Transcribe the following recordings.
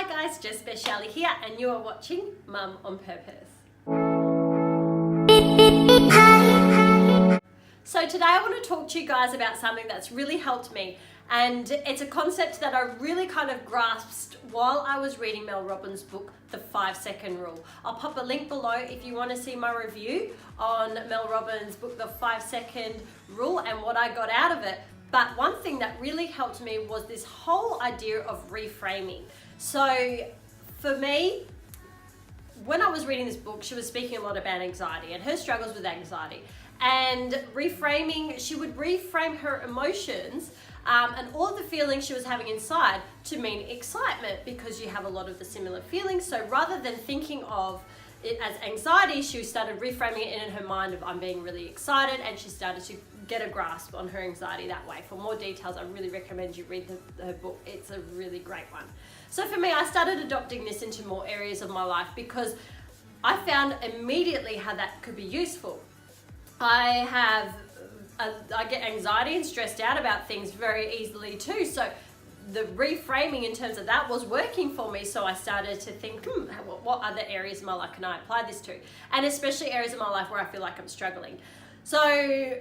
Hi guys, Jess Speciale here and you are watching Mum on Purpose. So today I want to talk to you guys about something that's really helped me, and it's a concept that I really kind of grasped while I was reading Mel Robins' book, The 5-Second Rule. I'll pop a link below if you want to see my review on Mel Robins' book, The 5-Second Rule, and what I got out of it. But one thing that really helped me was this whole idea of reframing. So for me, when I was reading this book, she was speaking a lot about anxiety and her struggles with anxiety. And reframing, she would reframe her emotions and all of the feelings she was having inside to mean excitement, because you have a lot of the similar feelings. So rather than thinking of it as anxiety, she started reframing it in her mind of I'm being really excited, and she started to get a grasp on her anxiety that way. For more details, I really recommend you read her book. It's a really great one. So for me, I started adopting this into more areas of my life because I found immediately how that could be useful. I get anxiety and stressed out about things very easily too. So the reframing in terms of that was working for me. So I started to think, what other areas of my life can I apply this to? And especially areas of my life where I feel like I'm struggling. So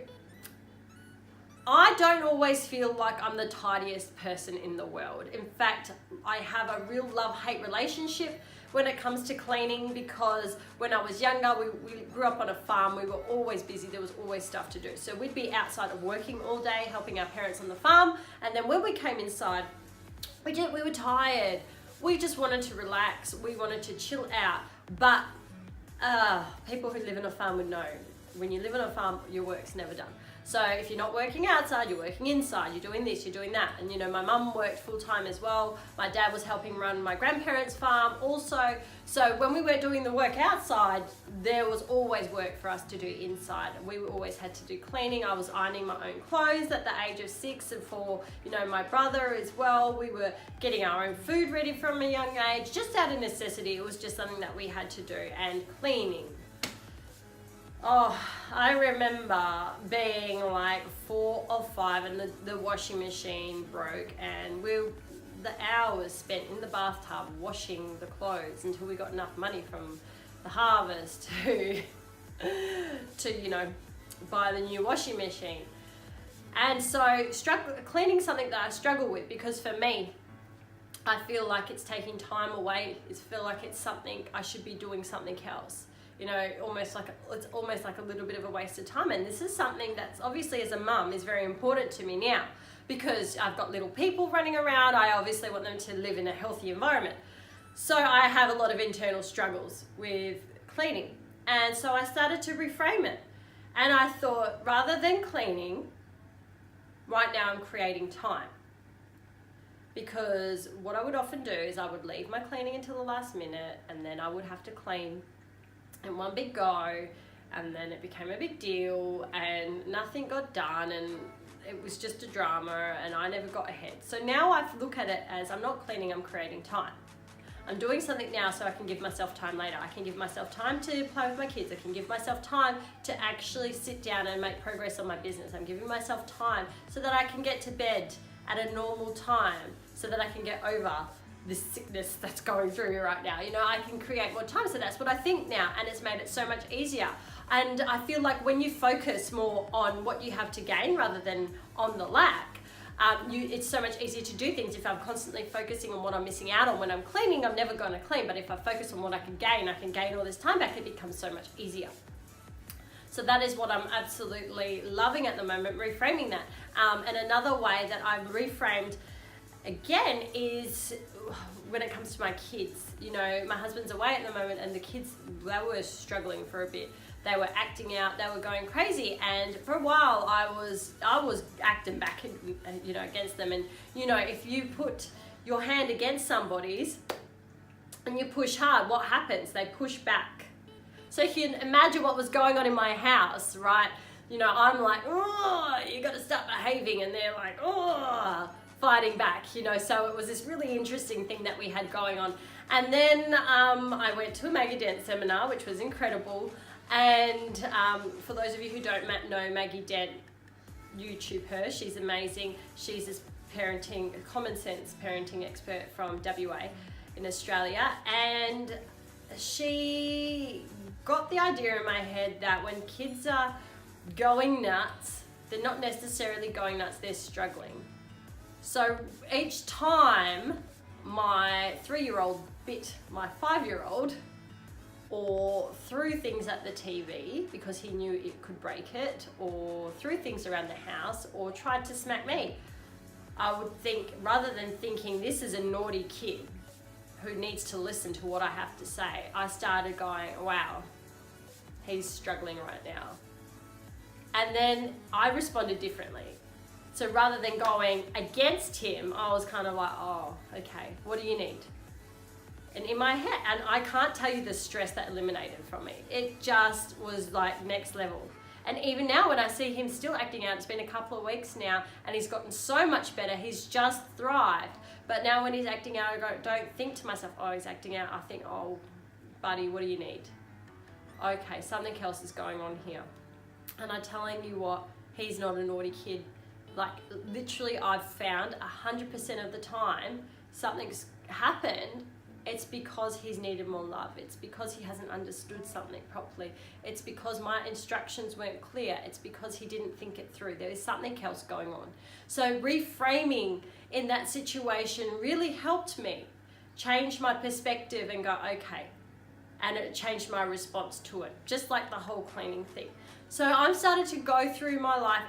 I don't always feel like I'm the tidiest person in the world. In fact, I have a real love-hate relationship when it comes to cleaning, because when I was younger, we grew up on a farm. We were always busy. There was always stuff to do. So we'd be outside of working all day, helping our parents on the farm. And then when we came inside, we were tired. We just wanted to relax. We wanted to chill out. But people who live on a farm would know, when you live on a farm, your work's never done. So if you're not working outside, you're working inside, you're doing this, you're doing that. And you know, my mum worked full time as well. My dad was helping run my grandparents' farm also. So when we weren't doing the work outside, there was always work for us to do inside. We always had to do cleaning. I was ironing my own clothes at the age of 6, and for, you know, my brother as well. We were getting our own food ready from a young age, just out of necessity. It was just something that we had to do. And cleaning. Oh, I remember being like 4 or 5 and the washing machine broke, and the hours spent in the bathtub washing the clothes until we got enough money from the harvest to you know, buy the new washing machine. And so cleaning something that I struggle with, because for me, I feel like it's taking time away. I feel like it's something I should be doing something else. You know, it's almost like a little bit of a waste of time. And this is something that's obviously, as a mum, is very important to me now, because I've got little people running around. I obviously want them to live in a healthy environment. So I have a lot of internal struggles with cleaning. And so I started to reframe it. And I thought, rather than cleaning, right now I'm creating time. Because what I would often do is I would leave my cleaning until the last minute, and then I would have to clean in one big go, and then it became a big deal and nothing got done, and it was just a drama, and I never got ahead. So now I look at it as I'm not cleaning, I'm creating time. I'm doing something now so I can give myself time later. I can give myself time to play with my kids. I can give myself time to actually sit down and make progress on my business. I'm giving myself time so that I can get to bed at a normal time, so that I can get over this sickness that's going through me right now. You know, I can create more time. So that's what I think now, and it's made it so much easier. And I feel like when you focus more on what you have to gain rather than on the lack, it's so much easier to do things. If I'm constantly focusing on what I'm missing out on when I'm cleaning, I'm never going to clean. But if I focus on what I can gain all this time back, it becomes so much easier. So that is what I'm absolutely loving at the moment, reframing that. And another way that I've reframed again is when it comes to my kids. You know, my husband's away at the moment, and the kids, they were struggling for a bit. They were acting out, they were going crazy, and for a while I was acting back, you know, against them. And you know, if you put your hand against somebody's and you push hard, what happens? They push back. So you can imagine what was going on in my house, right? You know, I'm like, oh, you got to start behaving, and they're like, oh, fighting back, you know. So it was this really interesting thing that we had going on. And then I went to a Maggie Dent seminar, which was incredible. And for those of you who don't know Maggie Dent, YouTube her, she's amazing. She's this commonsense parenting expert from WA. in Australia, and she got the idea in my head that when kids are going nuts, they're not necessarily going nuts, they're struggling. So each time my 3-year-old bit my 5-year-old, or threw things at the TV because he knew it could break it, or threw things around the house, or tried to smack me, I would think, rather than thinking this is a naughty kid who needs to listen to what I have to say, I started going, wow, he's struggling right now. And then I responded differently. So rather than going against him, I was kind of like, oh, okay, what do you need? And in my head, and I can't tell you the stress that eliminated from me. It just was like next level. And even now when I see him still acting out, it's been a couple of weeks now, and he's gotten so much better, he's just thrived. But now when he's acting out, I don't think to myself, oh, he's acting out. I think, oh, buddy, what do you need? Okay, something else is going on here. And I'm telling you what, he's not a naughty kid. Like, literally, I've found 100% of the time something's happened, it's because he's needed more love. It's because he hasn't understood something properly. It's because my instructions weren't clear. It's because he didn't think it through. There is something else going on. So reframing in that situation really helped me change my perspective and go, okay. And it changed my response to it, just like the whole cleaning thing. So I'm started to go through my life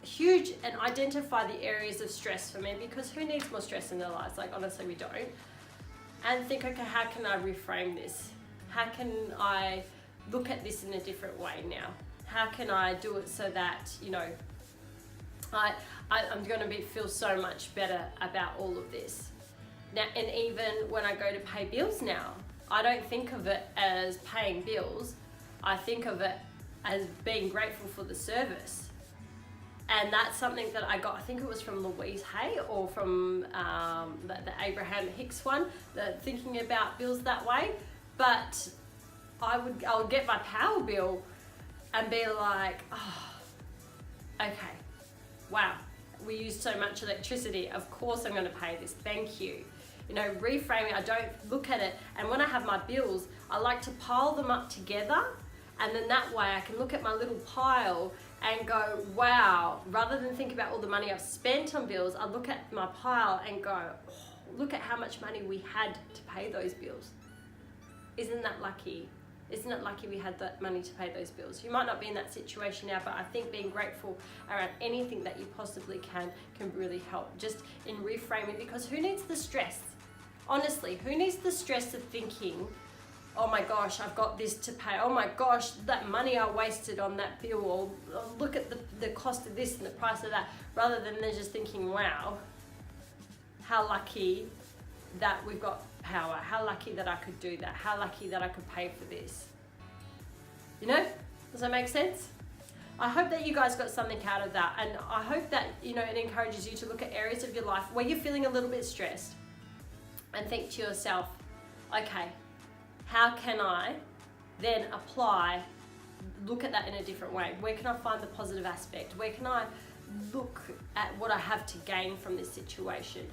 huge and identify the areas of stress for me, because who needs more stress in their lives? Like, honestly, we don't. And think, okay, how can I reframe this? How can I look at this in a different way now? How can I do it so that, you know, I'm going to feel so much better about all of this. Now, and even when I go to pay bills now, I don't think of it as paying bills. I think of it as being grateful for the service. And that's something that I got, I think it was from Louise Hay, or from the Abraham Hicks one, thinking about bills that way. But I would get my power bill and be like, oh, okay, wow, we use so much electricity, of course I'm going to pay this, thank you. You know, reframing, I don't look at it, and when I have my bills, I like to pile them up together, and then that way I can look at my little pile and go, wow, rather than think about all the money I've spent on bills, I look at my pile and go, oh, look at how much money we had to pay those bills. Isn't that lucky? Isn't it lucky we had that money to pay those bills? You might not be in that situation now, but I think being grateful around anything that you possibly can really help, just in reframing, because who needs the stress? Honestly, who needs the stress of thinking, oh my gosh, I've got this to pay. Oh my gosh, that money I wasted on that bill, or look at the cost of this and the price of that, rather than they're just thinking, wow, how lucky that we've got power, how lucky that I could do that, how lucky that I could pay for this. You know, does that make sense? I hope that you guys got something out of that, and I hope that, you know, it encourages you to look at areas of your life where you're feeling a little bit stressed and think to yourself, okay, how can I then look at that in a different way? Where can I find the positive aspect? Where can I look at what I have to gain from this situation?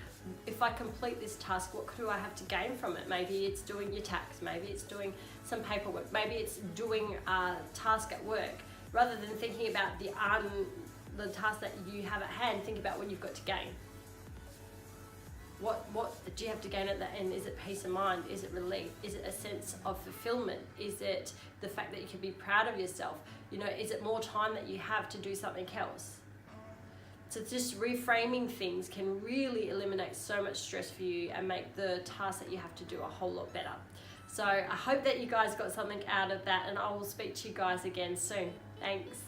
If I complete this task, what do I have to gain from it? Maybe it's doing your tax, maybe it's doing some paperwork, maybe it's doing a task at work. Rather than thinking about the task that you have at hand, think about what you've got to gain. What do you have to gain at the end? Is it peace of mind? Is it relief? Is it a sense of fulfillment? Is it the fact that you can be proud of yourself? You know, is it more time that you have to do something else? So just reframing things can really eliminate so much stress for you and make the task that you have to do a whole lot better. So I hope that you guys got something out of that, and I will speak to you guys again soon. Thanks.